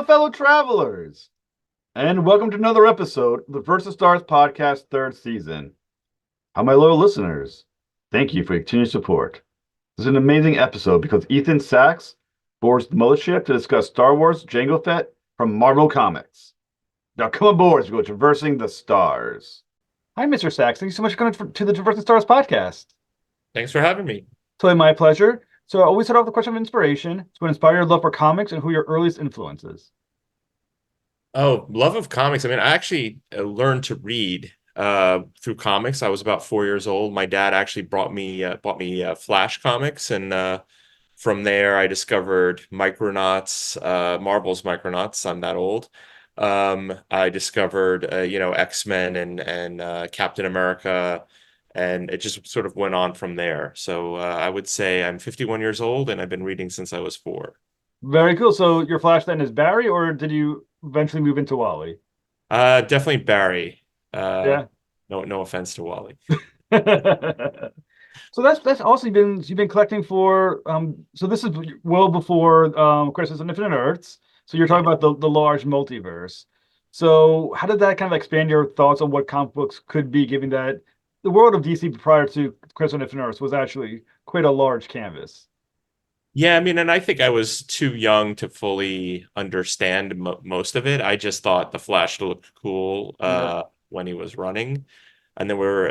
fellow travelers, and welcome to another episode of the Versus Stars podcast, third season. How my loyal listeners, thank you for your continued support. This is an amazing episode because Ethan Sachs boards the mothership to discuss Star Wars Jango Fett from Marvel Comics. Now come aboard as we go traversing the stars. Hi, Mr. Sachs. Thank you so much for coming to the Traversing Stars podcast. Thanks for having me. Totally my pleasure. So I always start off with a question of inspiration. It's what inspired your love for comics and who your earliest influences. Oh, love of comics. I mean, I actually learned to read through comics. I was about 4 years old. My dad actually bought me Flash comics, and from there I discovered Micronauts, Marvel's Micronauts. I'm that old. I discovered X-Men and Captain America, and it just sort of went on from there. So I would say I'm 51 years old, and I've been reading since I was four. Very cool. So your Flash then is Barry, or did you eventually move into Wally? Definitely Barry. Uh, Yeah. no offense to Wally. So that's also you've been collecting for so this is well before Crisis on Infinite Earths. So you're talking Yeah. about the large multiverse. So how did that kind of expand your thoughts on what comic books could be, given that the world of DC prior to Crisis on Infinite Earths was actually quite a large canvas? Yeah, I mean, and I think I was too young to fully understand mo most of it. I just thought the Flash looked cool Yeah. when he was running. And then we're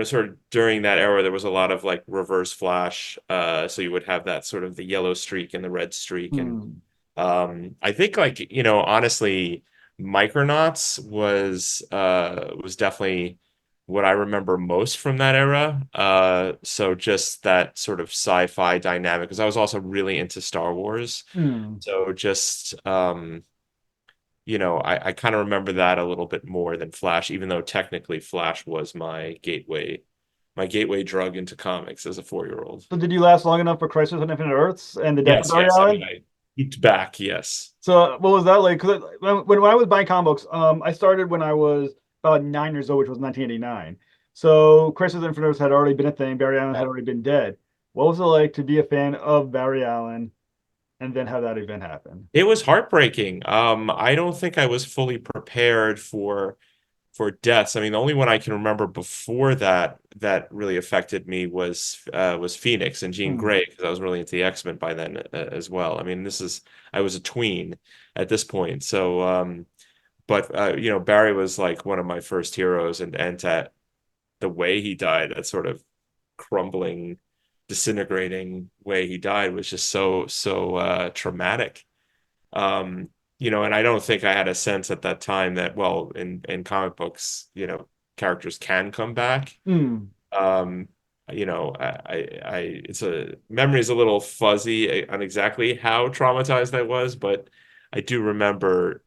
sort of during that era there was a lot of like reverse Flash. So you would have that sort of the yellow streak and the red streak. And Hmm. I think like, honestly, Micronauts was definitely what I remember most from that era. So just that sort of sci-fi dynamic, because I was also really into Star Wars. Hmm. So just I kind of remember that a little bit more than Flash, even though technically Flash was my gateway drug into comics as a 4-year-old. So did you last long enough for Crisis on Infinite Earths and the death of Yes, Barry yes. I mean, Allen? I looked back, yes. So what was that like? Because when I was buying comic books, I started when I was about 9 years old, which was 1989. So Crisis on Infinite Earths had already been a thing. Barry Allen had already been dead. What was it like to be a fan of Barry Allen and then have that event happen? It was heartbreaking. I don't think I was fully prepared for deaths. I mean, the only one I can remember before that that really affected me was Phoenix and Jean Hmm. Grey, because I was really into the X-Men by then as well. I mean, I was a tween at this point. So but Barry was like one of my first heroes, and that the way he died, that sort of crumbling, disintegrating way he died was just so traumatic. And I don't think I had a sense at that time that, well, in comic books, characters can come back. Hmm. Um, it's a memory is a little fuzzy on exactly how traumatized I was, but I do remember,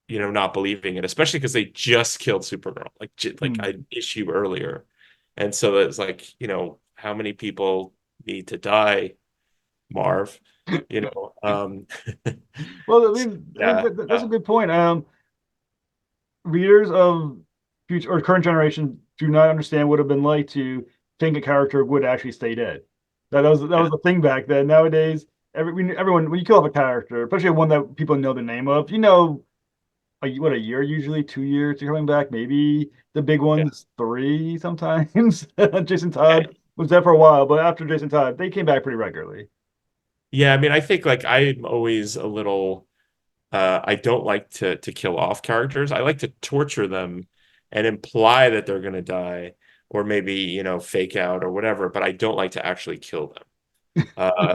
not believing it, especially because they just killed Supergirl, like Hmm. an issue earlier, and so it's like, how many people need to die, Marv? You know, um, Well, I mean, yeah. that's a good point. Readers of future or current generation do not understand what it would have been like to think a character would actually stay dead. That was the thing back then. Nowadays, everyone when you kill off a character, especially one that people know the name of, a year usually, 2 years you're coming back. Maybe the big Yeah. ones three sometimes. Jason Yeah. Todd was dead for a while, but after Jason Todd, they came back pretty regularly. Yeah, I mean, I think like I'm always a little I don't like to kill off characters. I like to torture them and imply that they're gonna die, or maybe, fake out or whatever, but I don't like to actually kill them.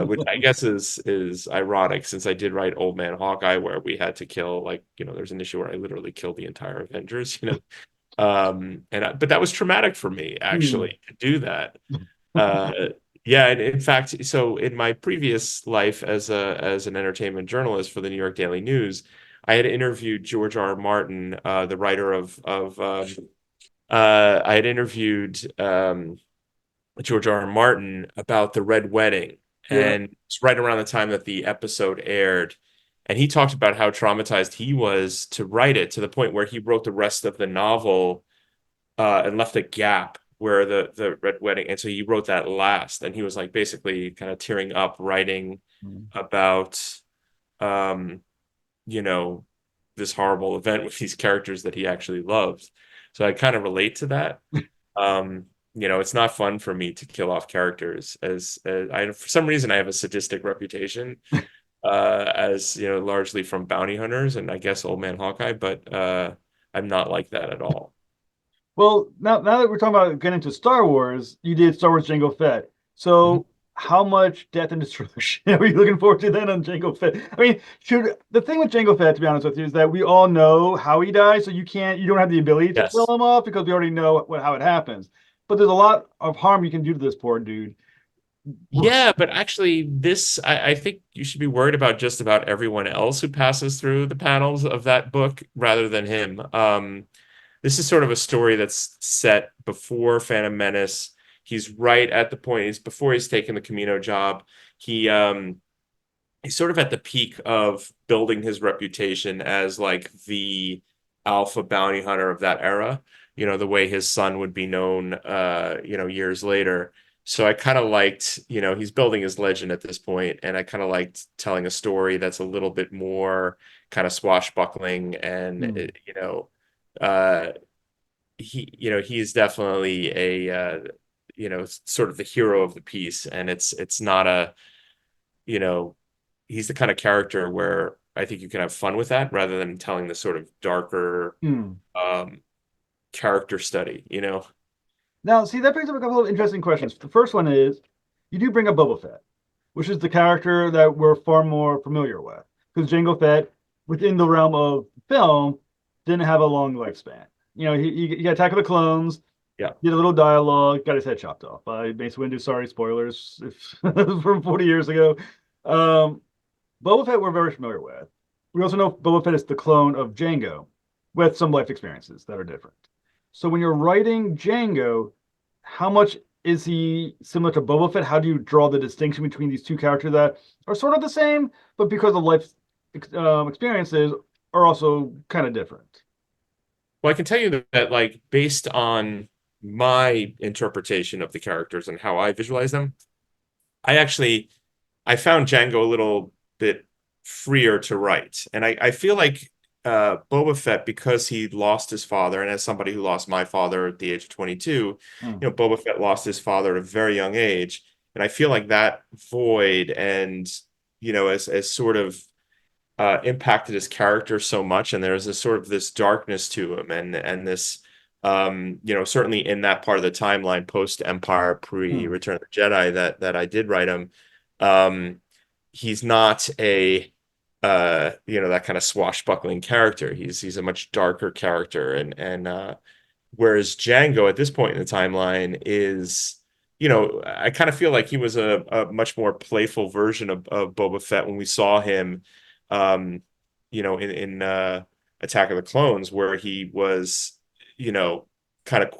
Which I guess is ironic, since I did write Old Man Hawkeye, where we had to kill, like, there's an issue where I literally killed the entire Avengers. But that was traumatic for me, Hmm. actually, to do that. Uh, yeah, and in fact, so in my previous life as an entertainment journalist for the New York Daily News, I had interviewed George R. R. Martin, the writer of I had interviewed George R. R. Martin about the Red Wedding, Yeah. and it's right around the time that the episode aired. And he talked about how traumatized he was to write it, to the point where he wrote the rest of the novel and left a gap where the Red Wedding, and so he wrote that last, and he was like basically kind of tearing up writing Hmm. about um you know, this horrible event with these characters that he actually loves. So I kind of relate to that. It's not fun for me to kill off characters as I, for some reason, I have a sadistic reputation, as largely from bounty hunters and I guess Old Man Hawkeye, but I'm not like that at all. Well, now that we're talking about getting into Star Wars, you did Star Wars Jango Fett. Mhm. So how much death and destruction are you looking forward to then on Jango Fett? I mean, should the thing with Jango Fett, to be honest with you, is that we all know how he dies, so you don't have the ability to kill Yes. him off because we already know how it happens. But there's a lot of harm you can do to this poor dude. Yeah, but actually, I think you should be worried about just about everyone else who passes through the panels of that book rather than him. This is sort of a story that's set before Phantom Menace. He's right at the point, he's before he's taken the Camino job. He's sort of at the peak of building his reputation as like the alpha bounty hunter of that era, the way his son would be known, years later. So I kind of liked, he's building his legend at this point, and I kind of liked telling a story that's a little bit more kind of swashbuckling and, Hmm. uh, he's definitely sort of the hero of the piece, and it's not you know, he's the kind of character where I think you can have fun with that rather than telling the sort of darker Hmm. um, character study. Now, see, that brings up a couple of interesting questions. The first one is, you do bring up Boba Fett, which is the character that we're far more familiar with. Because Jango Fett, within the realm of film, didn't have a long lifespan. He got Attack of the Clones, Yeah. did a little dialogue, got his head chopped off. I basically went to sorry spoilers if, from 40 years ago. Um, Boba Fett we're very familiar with. We also know Boba Fett is the clone of Jango, with some life experiences that are different. So when you're writing Jango, how much is he similar to Boba Fett? How do you draw the distinction between these two characters that are sort of the same, but because of life experiences are also kind of different? Well, I can tell you that, like, based on my interpretation of the characters and how I visualize them, I actually I found Django a little bit freer to write. And I feel like Boba Fett, because he lost his father, and as somebody who lost my father at the age of 22, Hmm. Boba Fett lost his father at a very young age. And I feel like that void and, as sort of impacted his character so much. And there's this sort of this darkness to him and this, certainly in that part of the timeline, post Empire, pre Hmm. Return of the Jedi, that I did write him. Um, he's not that kind of swashbuckling character. He's a much darker character, and whereas Django at this point in the timeline is, I kind of feel like he was a much more playful version of Boba Fett when we saw him, um, in Attack of the Clones, where he was, you know, kind of,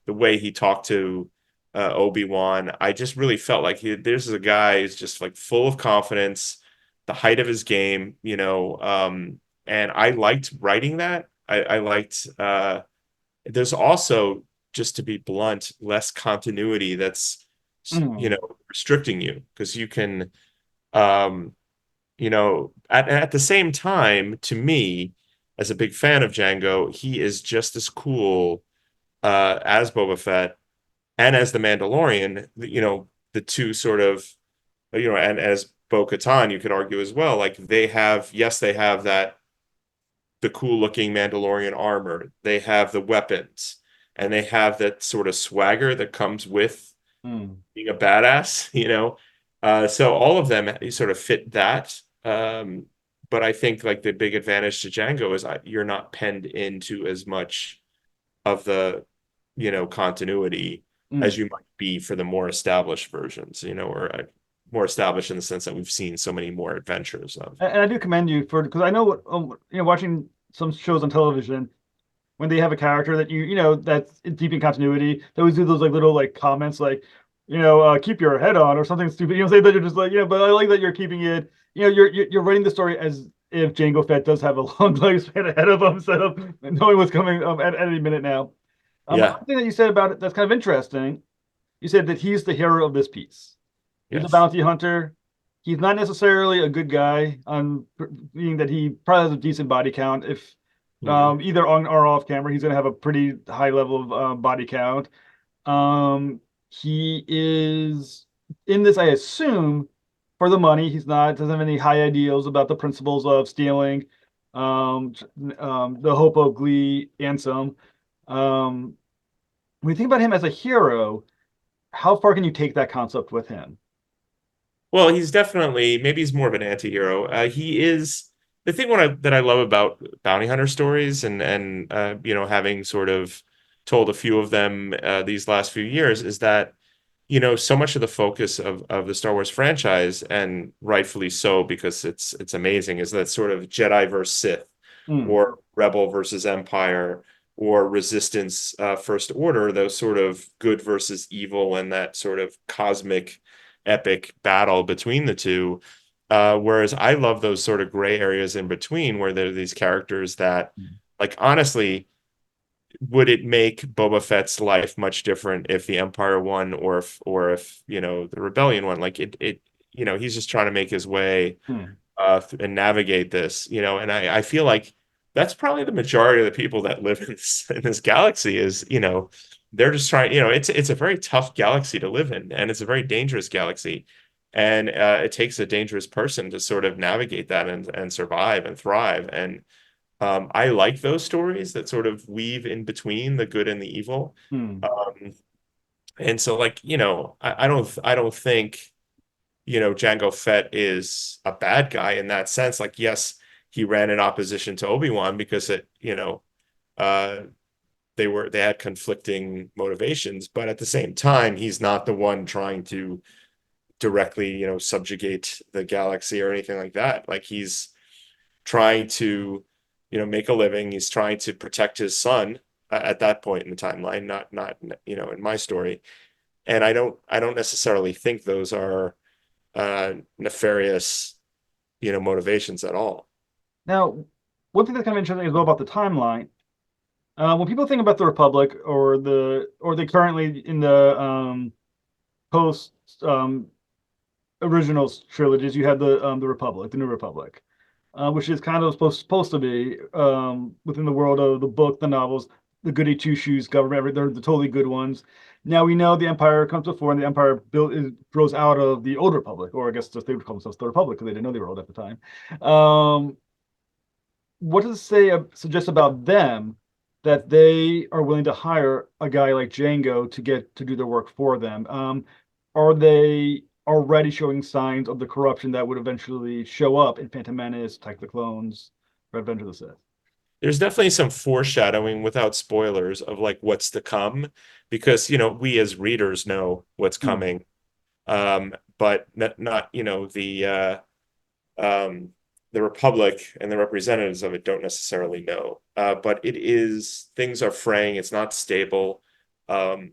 the way he talked to Obi-Wan. I just really felt like this is a guy who's just like full of confidence, the height of his game, and I liked writing that. I liked there's also, just to be blunt, less continuity that's Hmm. restricting you because you can um at the same time, to me, as a big fan of Django, he is just as cool as Boba Fett and as the Mandalorian, the two sort of, and as Bo-Katan, you could argue as well, like they have that the cool looking Mandalorian armor. They have the weapons, and they have that sort of swagger that comes with Hmm. being a badass. So all of them sort of fit that. But I think like the big advantage to Django is you're not penned into as much of the, continuity Hmm. as you might be for the more established versions, or more established in the sense that we've seen so many more adventures of. And I do commend you for because I know watching some shows on television when they have a character that that's deep in continuity, they always do those like little like comments like keep your head on or something stupid. Say that you're just like but I like that you're keeping it. You're writing the story as if Jango Fett does have a long lifespan ahead of him, instead of knowing what's coming at any minute now. Yeah. One thing that you said about it that's kind of interesting, you said that he's the hero of this piece. He's a Yes. bounty hunter. he's not necessarily a good guy on being that he probably has a decent body count. If Hmm. either on or off camera, he's going to have a pretty high level of body count. He is in this, I assume, for the money. He's not doesn't have any high ideals about the principles of stealing, um, the hope of glee and some. Um, when you think about him as a hero, how far can you take that concept with him? Well, he's definitely maybe he's more of an anti-hero. He is the thing that I love about bounty hunter stories and having sort of told a few of them these last few years is that so much of the focus of the Star Wars franchise, and rightfully so because it's amazing, is that sort of Jedi versus Sith Hmm. or Rebel versus Empire or Resistance, First Order, those sort of good versus evil and that sort of cosmic epic battle between the two. Whereas I love those sort of gray areas in between where there are these characters that, like, honestly, would it make Boba Fett's life much different if the Empire won or if the Rebellion won? Like he's just trying to make his way Hmm. and navigate this, and I feel like that's probably the majority of the people that live in this galaxy is, they're just trying, it's a very tough galaxy to live in, and it's a very dangerous galaxy. And it takes a dangerous person to sort of navigate that and survive and thrive. And I like those stories that sort of weave in between the good and the evil. Hmm. Um, and so, like, I don't think Jango Fett is a bad guy in that sense. Like, yes, he ran in opposition to Obi-Wan because uh, they had conflicting motivations, but at the same time, he's not the one trying to directly, subjugate the galaxy or anything like that. Like, he's trying to, make a living. He's trying to protect his son at that point in the timeline, not in my story. And I don't necessarily think those are nefarious, motivations at all. Now, one thing that's kind of interesting as well about the timeline, when people think about the Republic or the currently in the post original trilogies, you had the Republic, the New Republic, which is kind of supposed to be within the world of the book, the novels, the goody two shoes government. They're the totally good ones. Now we know the Empire comes before, and the Empire grows out of the old Republic, or I guess just they would call themselves the Republic because they didn't know they were old at the time. What does it say suggest about them that they are willing to hire a guy like Django to get to do their work for them? Are they already showing signs of the corruption that would eventually show up in Phantom Menace, Attack of the Clones, Revenge of the Sith? There's definitely some foreshadowing without spoilers of like what's to come because we as readers know what's Hmm. coming, but not um, the Republic and the representatives of it don't necessarily know. But it is, things are fraying. It's not stable. I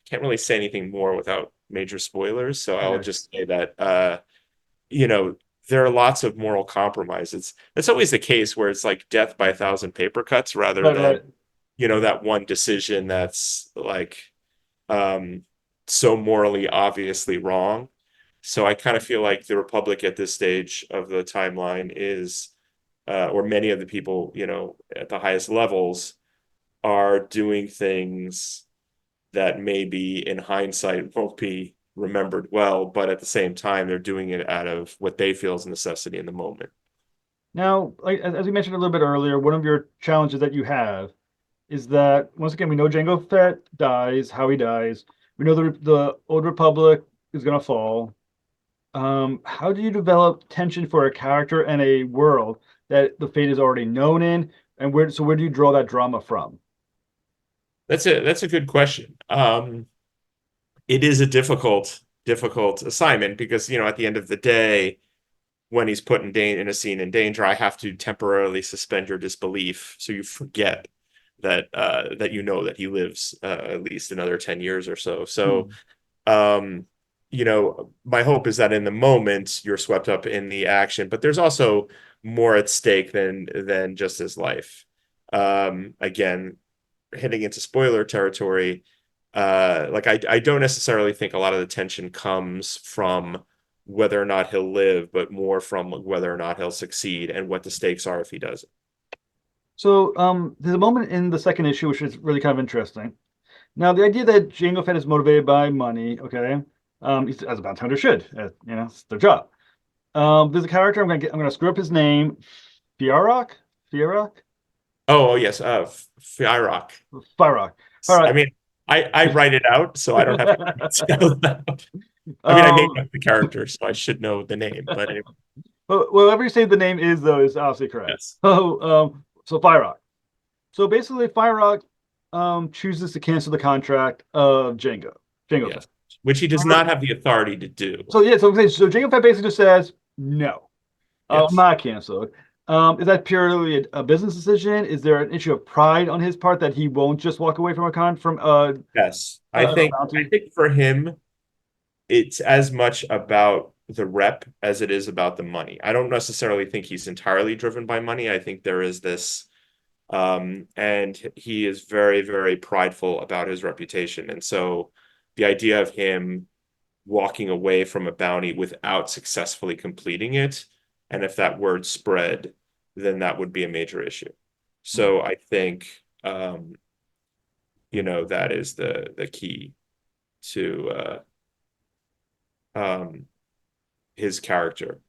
can't really say anything more without major spoilers. So I'll Okay. just say that, you know, there are lots of moral compromises. It's always the case where it's like death by a thousand paper cuts rather Right, than, right. that one decision that's like um, so morally obviously wrong. So I kind of feel like the Republic at this stage of the timeline is, or many of the people, at the highest levels are doing things that maybe in hindsight won't be remembered well, but at the same time, they're doing it out of what they feel is a necessity in the moment. Now, like as we mentioned a little bit earlier, one of your challenges that you have is that once again we know Jango Fett dies, how he dies. We know the old Republic is gonna fall. How do you develop tension for a character and a world that the fate is already known in, and where do you draw that drama from? That's a good question. It is a difficult assignment because at the end of the day, when he's put in a scene in danger, I have to temporarily suspend your disbelief so you forget that that he lives at least another 10 years or so. So Hmm. um, my hope is that in the moment you're swept up in the action, but there's also more at stake than just his life. Again, hitting into spoiler territory, like I don't necessarily think a lot of the tension comes from whether or not he'll live, but more from whether or not he'll succeed and what the stakes are if he doesn't. So, there's a moment in the second issue which is really kind of interesting. Now, the idea that Jango Fett is motivated by money, okay, as a bounty hunter should, it's their job. There's a character I'm gonna screw up his name, Fiarok, Fiarok, Oh, yes, Fyrock. Fyrock. I All mean, I write it out, so I don't have to right. spell it out. I mean, I made up the character, so I should know the name. But anyway, But whatever you say the name is, though, is obviously correct. yes, So Fyrock. So basically, Fyrock chooses to cancel the contract of Jango Fett. yes, which he does not have the authority to do. So yeah, so Jango Fett basically just says no. I'm Yes, not canceled. Is that purely a business decision? Is there an issue of pride on his part that he won't just walk away from a con from yes. a I bounty? think for him, it's as much about the rep as it is about the money. I don't necessarily think he's entirely driven by money. I think there is this, and he is very, very prideful about his reputation. And so the idea of him walking away from a bounty without successfully completing it, and if that word spread, then that would be a major issue. So I think, that is the key to his character.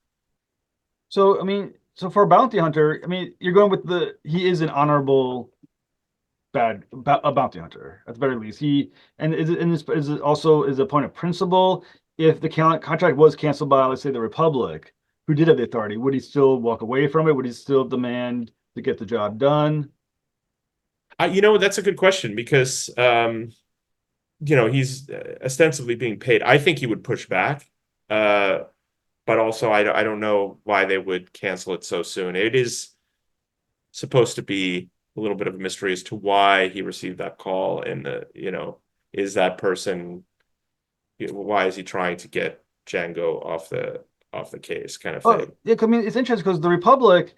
So I mean, so for a bounty hunter, I mean, you're going with he is an honorable a bounty hunter at the very least. Is it also is a point of principle? If the contract was canceled by, let's say, the Republic, who did have the authority, would he still walk away from it? Would he still demand to get the job done? That's a good question because he's ostensibly being paid. I think he would push back, uh, but also I don't know why they would cancel it so soon. It is supposed to be a little bit of a mystery as to why he received that call, and is that person, why is he trying to get Django off the case, kind of Well, thing. yeah, I mean, it's interesting because the Republic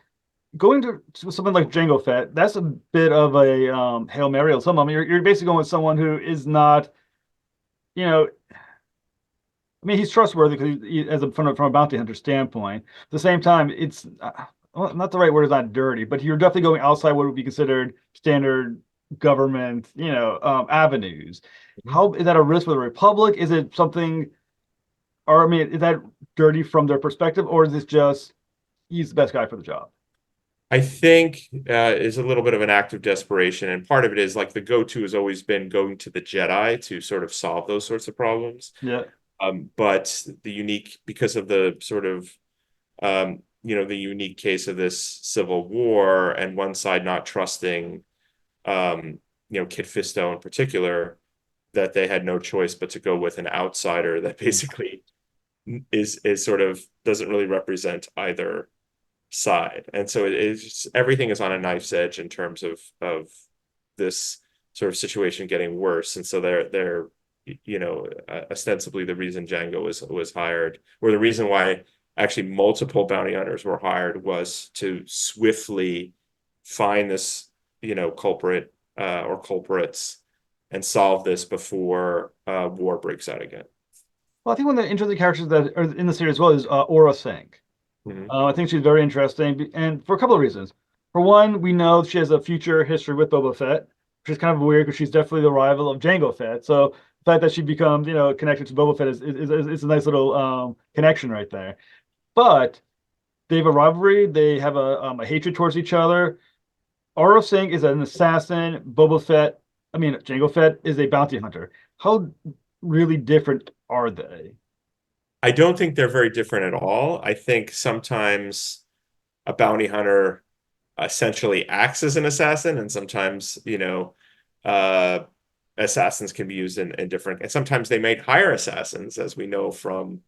going to something like Jango Fett, that's a bit of a Hail Mary or something. I mean, you're basically going with someone who is not, you know, I mean, he's trustworthy because from a bounty hunter standpoint. At the same time, it's well, not the right word is not dirty, but you're definitely going outside what would be considered standard government, avenues. Mhm. How is that a risk for the Republic? Is it something, or I mean, is that dirty from their perspective, or is this just he's the best guy for the job? I think is a little bit of an act of desperation, and part of it is like the go-to has always been going to the Jedi to sort of solve those sorts of problems. Yeah. But because of the sort of the unique case of this civil war and one side not trusting Kit Fisto in particular, that they had no choice but to go with an outsider that Mm. basically is sort of doesn't really represent either side. And so everything is on a knife's edge in terms of this sort of situation getting worse. And so they're ostensibly the reason Django was hired, or the reason why actually multiple bounty hunters were hired, was to swiftly find this culprit or culprits and solve this before war breaks out again. Well, I think one of the interesting characters that are in the series as well is Aura Singh. Mm-hmm. I think she's very interesting, and for a couple of reasons. For one, we know she has a future history with Boba Fett, which is kind of weird because she's definitely the rival of Jango Fett. So the fact that she becomes, connected to Boba Fett is a nice little connection right there. But they have a rivalry. They have a hatred towards each other. Aura Singh is an assassin. Jango Fett is a bounty hunter. How really different are they? I don't think they're very different at all. I think sometimes a bounty hunter essentially acts as an assassin, and sometimes, uh, assassins can be used in different, and sometimes they might hire assassins, as we know from,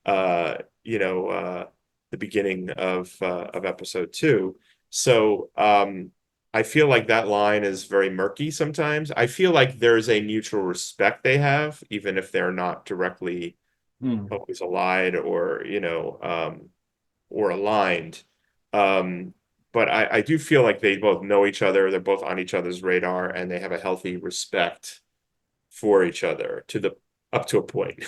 uh, you know, uh, the beginning of episode two. So, I feel like that line is very murky sometimes. I feel like there's a mutual respect they have, even if they're not directly Hmm. always allied or aligned. Um, but I do feel like they both know each other. They're both on each other's radar, and they have a healthy respect for each other to the up to a point.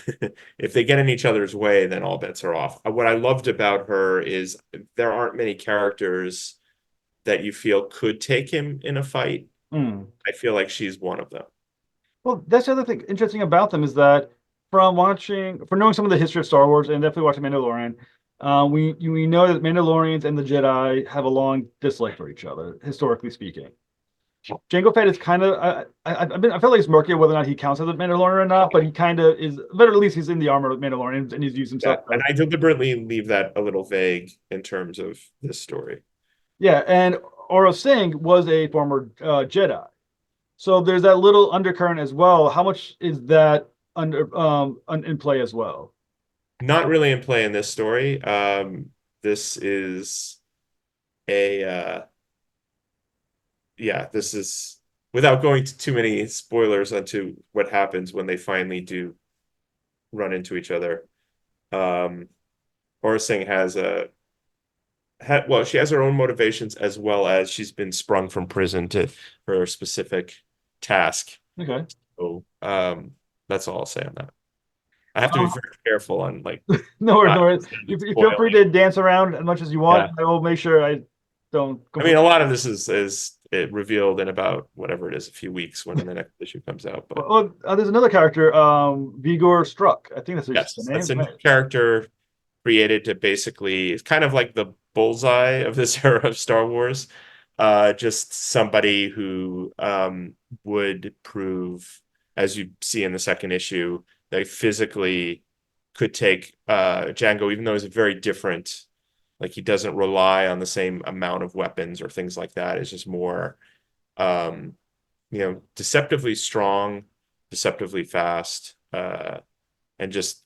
If they get in each other's way, then all bets are off. What I loved about her is there aren't many characters that you feel could take him in a fight. Mm. I feel like she's one of them. Well, that's the other thing interesting about them is that from knowing some of the history of Star Wars and definitely watching Mandalorian, we know that Mandalorians and the Jedi have a long dislike for each other, historically speaking. Jango Fett is kind of I feel like it's murky whether or not he counts as a Mandalorian or not, but he kind of is. But at least he's in the armor of Mandalorian and he's used Yeah, himself. and I deliberately leave that a little vague in terms of this story. Yeah, and Oro Singh was a former Jedi. So there's that little undercurrent as well. How much is that in play as well? Not really in play in this story. This is a yeah, this is without going to too many spoilers onto what happens when they finally do run into each other. Um, Aura Singh has well, she has her own motivations as well as she's been sprung from prison to her specific task. Okay. So that's all I'll say on that. I have to be Um, very careful on like no worries, no not worries. You feel free spoiling. to dance around as much as you want. Yeah. I will make sure I don't I mean, completely. a lot of this is it revealed in about whatever it is, a few weeks when the next issue comes out. But Well, there's another character, Vigor Struck. I think that's his yes, name. that's a new Right. character created to basically it's kind of like the bullseye of this era of Star Wars. Just somebody who would prove, as you see in the second issue, they physically could take Django, even though he's very different. Like he doesn't rely on the same amount of weapons or things like that. It's just more, um, deceptively strong, deceptively fast, and just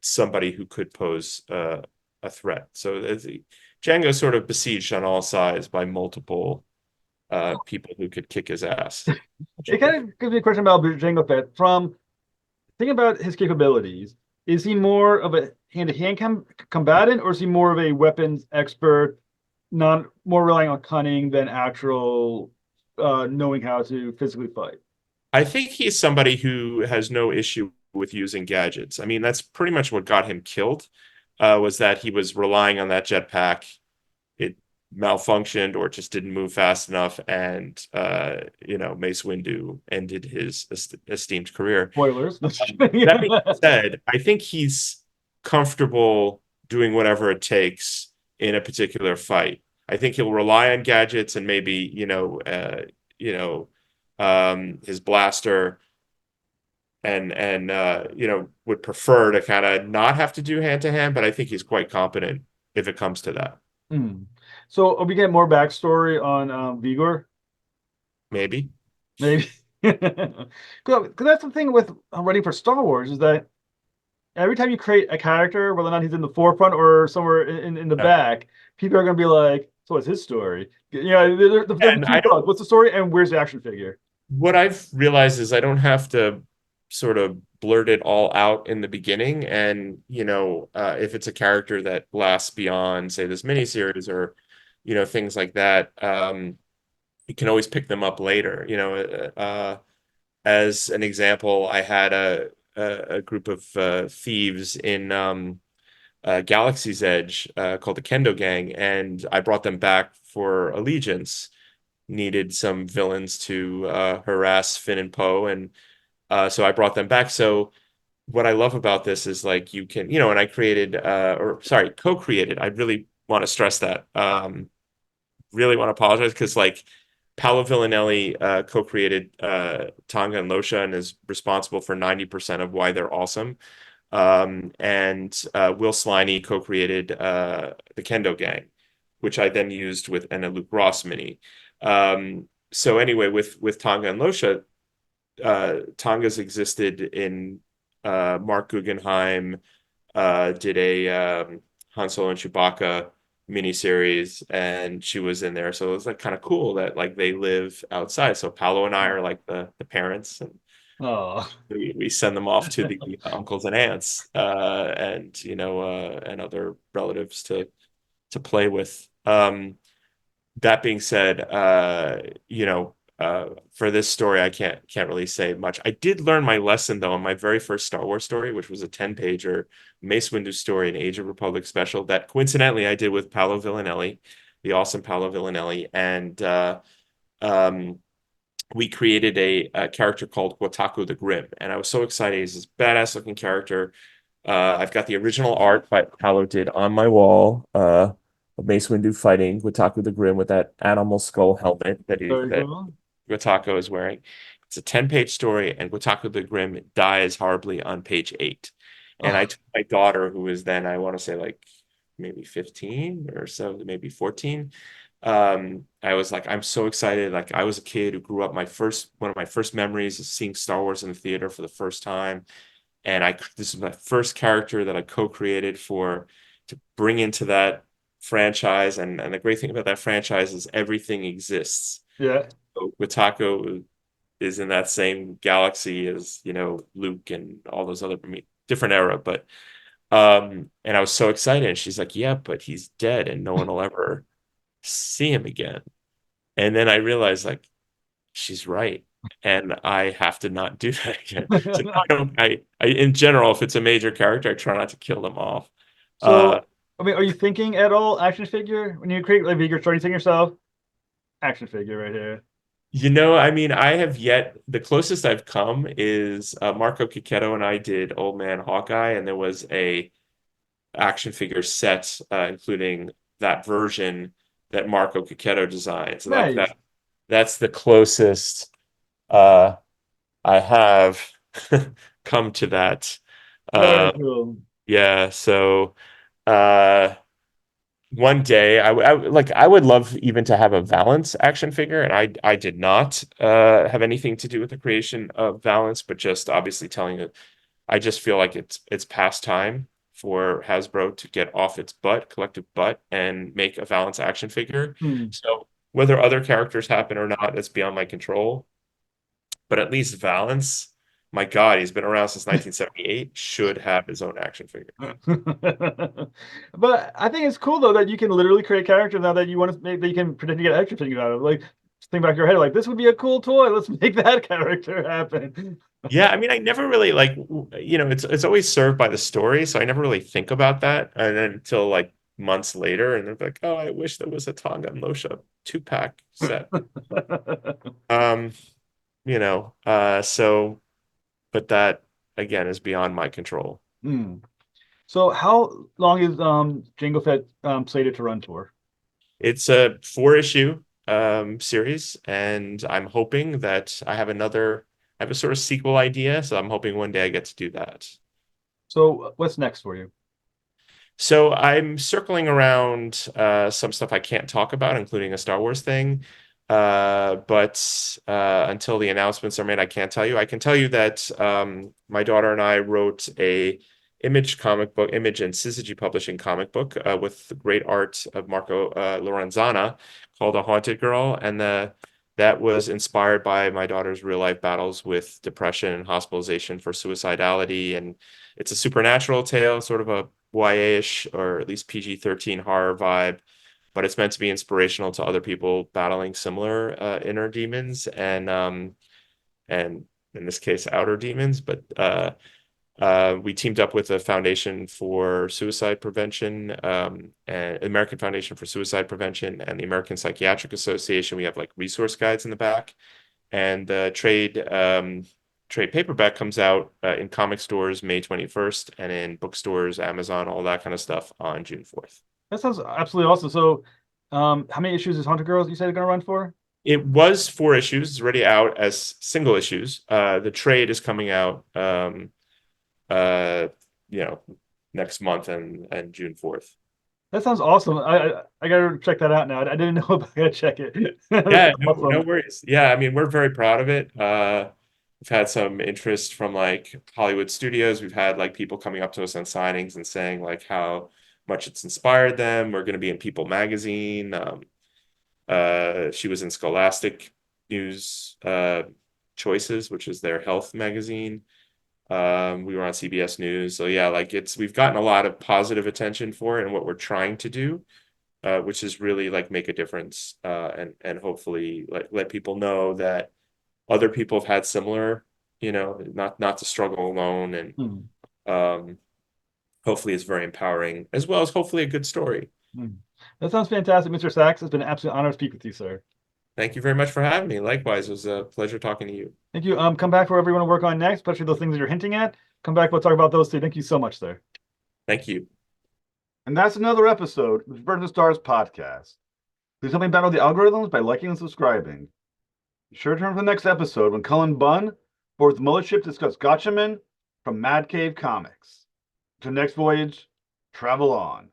somebody who could pose a threat. So Django's sort of besieged on all sides by multiple people who could kick his ass. It kind of gives me a question about Jango Fett. From thinking about his capabilities, is he more of a hand-to-hand combatant, or is he more of a weapons expert, not more relying on cunning than actual knowing how to physically fight? I think he's somebody who has no issue with using gadgets. I mean, that's pretty much what got him killed, was that he was relying on that jetpack. It malfunctioned or just didn't move fast enough, and Mace Windu ended his esteemed career. Spoilers. That being said, I think he's comfortable doing whatever it takes in a particular fight. I think he'll rely on gadgets and maybe his blaster and would prefer to kind of not have to do hand to hand, but I think he's quite competent if it comes to that. Hmm. So we get more backstory on Vigor, Maybe. maybe. Because that's the thing with writing for Star Wars is that every time you create a character, whether or not he's in the forefront or somewhere in the Yeah. back, people are going to be like, "So what's his story?" You know, the And two I thoughts: don't, what's the story, and where's the action figure? what I've realized is I don't have to sort of blurt it all out in the beginning. And, if it's a character that lasts beyond, say, this miniseries or, things like that, you can always pick them up later. As an example, I had a group of thieves in Galaxy's Edge called the Kendo Gang, and I brought them back for Allegiance. Needed some villains to harass Finn and Poe, and so I brought them back. So what I love about this is like you can, and I created, or sorry, co-created. I really want to stress that. Really want to apologize because like Paolo Villanelli co-created Tonga and Losha and is responsible for 90% of why they're awesome. And Will Sliney co-created the Kendo Gang, which I then used with and a Luke Ross mini. So anyway, with Tonga and Losha, Tonga's existed in Mark Guggenheim did a Han Solo and Chewbacca miniseries, and she was in there. So it was like kind of cool that like they live outside. So Paolo and I are like the parents, and Oh, we send them off to the uncles and aunts and other relatives to play with. That being said, For this story, I can't really say much. I did learn my lesson though on my very first Star Wars story, which was a 10-pager Mace Windu story, an Age of Republic special that coincidentally I did with Paolo Villanelli, the awesome Paolo Villanelli, and um, we created a character called Wataku the Grim, and I was so excited. He's this badass looking character. I've got the original art that Paolo did on my wall of Mace Windu fighting Wataku the Grim with that animal skull helmet Very that cool. Guatako is wearing. It's a 10-page story, and Guatako the Grim dies horribly on page 8. And I Oh, took my daughter, who was then, I want to say, like maybe 15 or so, maybe 14. I was like, I'm so excited. Like, I was a kid who grew up, one of my first memories is seeing Star Wars in the theater for the first time. And this is my first character that I co-created to bring into that franchise. And the great thing about that franchise is everything exists. yeah. So Watako is in that same galaxy as, Luke and all those other, different era. But and I was so excited. And she's like, yeah, but he's dead and no one will ever see him again. And then I realized like she's right. And I have to not do that again. So now I don't in general, if it's a major character, I try not to kill them off. Uh So, I mean, are you thinking at all action figure when you create like figure? Are you thinking yourself action figure right here? I mean, I have yet the closest I've come is Marco Cicchetto and I did Old Man Hawkeye, and there was a action figure set, including that version that Marco Cicchetto designed. So Nice. that's the closest uh, I have come to that. Very Uh, cool. yeah, so uh, one day I would love even to have a Valance action figure, and I did not have anything to do with the creation of Valance, but just obviously telling it. I just feel like it's past time for Hasbro to get off its collective butt, and make a Valance action figure. Hmm. So whether other characters happen or not, that's beyond my control. But at least Valance, my God, he's been around since 1978, should have his own action figure. But I think it's cool though that you can literally create characters now that you want to make that you can pretend to get action figures out of. Like, just think back in your head, like this would be a cool toy. Let's make that character happen. Yeah, I mean, I never really like, it's always served by the story, so I never really think about that, and then until like months later, and they're like, "Oh, I wish there was a Tonga and Losha 2-pack set." Um, so, but that again is beyond my control. Hmm. So how long is Jango Fett slated to run for? It's a 4-issue series, and I'm hoping that I have a sort of sequel idea, so I'm hoping one day I get to do that. So what's next for you? So I'm circling around some stuff I can't talk about, including a Star Wars thing. But until the announcements are made, I can't tell you. I can tell you that my daughter and I wrote a Image and Syzygy Publishing comic book with the great art of Marco Lorenzana called A Haunted Girl, and that was inspired by my daughter's real life battles with depression and hospitalization for suicidality, and it's a supernatural tale, sort of a YA-ish or at least PG-13 horror vibe, but it's meant to be inspirational to other people battling similar inner demons and in this case outer demons. But we teamed up with the Foundation for Suicide Prevention, and American Foundation for Suicide Prevention, and the American Psychiatric Association. We have like resource guides in the back, and the trade paperback comes out in comic stores May 21st, and in bookstores, Amazon, all that kind of stuff on June 4th. That sounds absolutely awesome. So, how many issues is Haunted Girls you said are going to run for? It was 4 issues. It's already out as single issues. The trade is coming out, uh, you know, next month and June 4th. That sounds awesome. I gotta check that out now. I didn't know about. I gotta check it. That's Yeah, no awesome. worries. Yeah, I mean, we're very proud of it. We've had some interest from like Hollywood studios. We've had like people coming up to us on signings and saying like how much it's inspired them. We're going to be in People magazine. She was in Scholastic News Choices, which is their health magazine. We were on CBS News. So yeah, like we've gotten a lot of positive attention for it and what we're trying to do. which is really like make a difference, and hopefully like let people know that other people have had similar, not to struggle alone, and Hmm. um, hopefully it's very empowering as well as hopefully a good story. Hmm. That sounds fantastic, Mr. Sachs. It's been an absolute honor to speak with you, sir. Thank you very much for having me. Likewise, it was a pleasure talking to you. Thank you. Come back for whatever you want to work on next, especially those things that you're hinting at. Come back, we'll talk about those too. Thank you so much, sir. Thank you. And that's another episode of the Birth of the Stars podcast. Please help me battle the algorithms by liking and subscribing. Be sure to turn for the next episode when Cullen Bunn boards the mothership to discuss Gotchaman from Mad Cave Comics. Until next voyage, travel on.